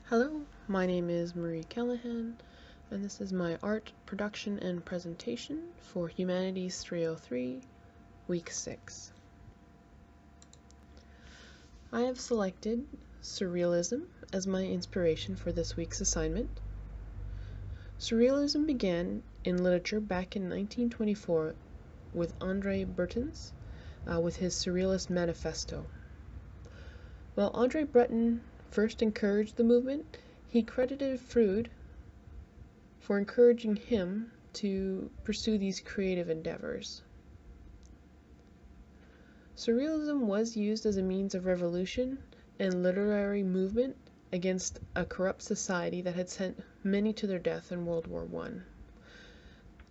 Hello, my name is Marie Callahan, and this is my art production and presentation for Humanities 303, Week 6. I have selected Surrealism as my inspiration for this week's assignment. Surrealism began in literature back in 1924 with André Breton's with his Surrealist Manifesto. While André Breton first encouraged the movement, he credited Freud for encouraging him to pursue these creative endeavors. Surrealism was used as a means of revolution and literary movement against a corrupt society that had sent many to their death in World War I.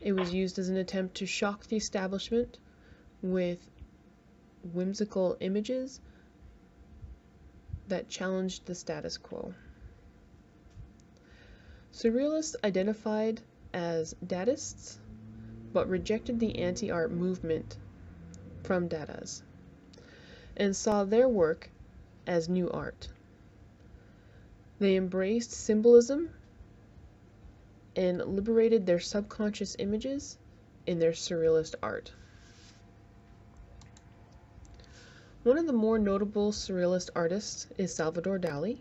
It was used as an attempt to shock the establishment with whimsical images that challenged the status quo. Surrealists identified as Dadaists, but rejected the anti-art movement from Dadas, and saw their work as new art. They embraced symbolism and liberated their subconscious images in their surrealist art. One of the more notable surrealist artists is Salvador Dali.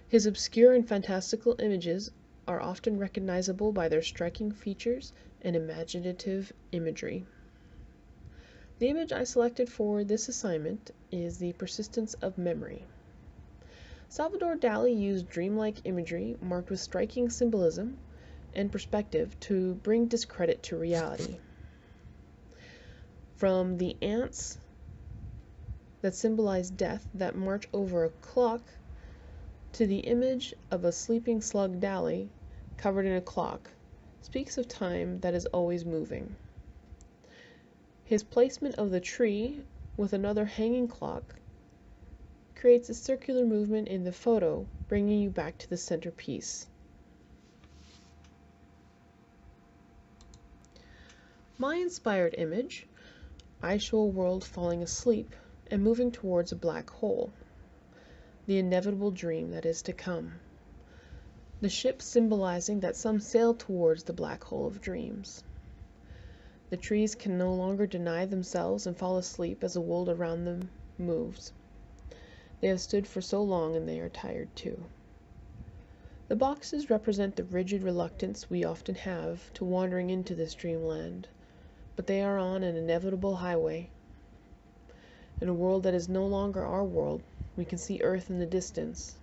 His obscure and fantastical images are often recognizable by their striking features and imaginative imagery. The image I selected for this assignment is the persistence of memory. Salvador Dali used dreamlike imagery marked with striking symbolism and perspective to bring discredit to reality. From the ants that symbolize death that march over a clock to the image of a sleeping slug Dali covered in a clock speaks of time that is always moving. His placement of the tree with another hanging clock creates a circular movement in the photo, bringing you back to the centerpiece. My inspired image, I show a world falling asleep and moving towards a black hole, the inevitable dream that is to come. The ship symbolizing that some sail towards the black hole of dreams. The trees can no longer deny themselves and fall asleep as the world around them moves. They have stood for so long and they are tired too. The boxes represent the rigid reluctance we often have to wandering into this dreamland, but they are on an inevitable highway. In a world that is no longer our world, we can see Earth in the distance.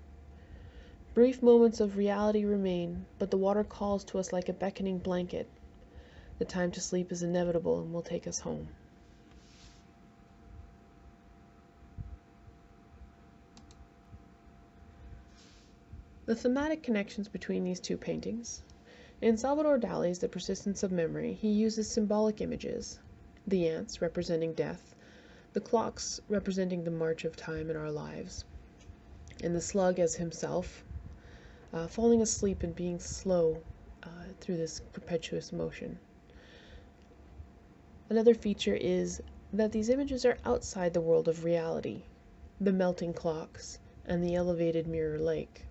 Brief moments of reality remain, but the water calls to us like a beckoning blanket. The time to sleep is inevitable and will take us home. The thematic connections between these two paintings. In Salvador Dali's The Persistence of Memory, he uses symbolic images, the ants representing death, the clocks representing the march of time in our lives, and the slug as himself, falling asleep and being slow through this perpetuous motion. Another feature is that these images are outside the world of reality, the melting clocks and the elevated mirror lake,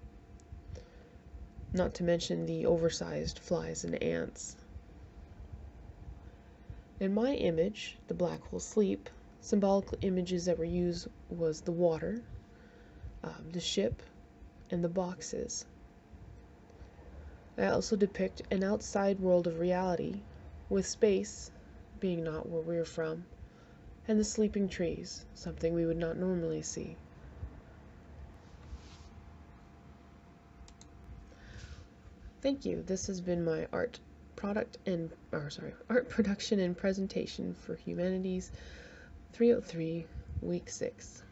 not to mention the oversized flies and ants. In my image, the black hole sleep, symbolic images that were used was the water, the ship, and the boxes. I also depict an outside world of reality, with space being not where we're from, and the sleeping trees, something we would not normally see. Thank you. This has been my art production and presentation for Humanities 303, Week 6.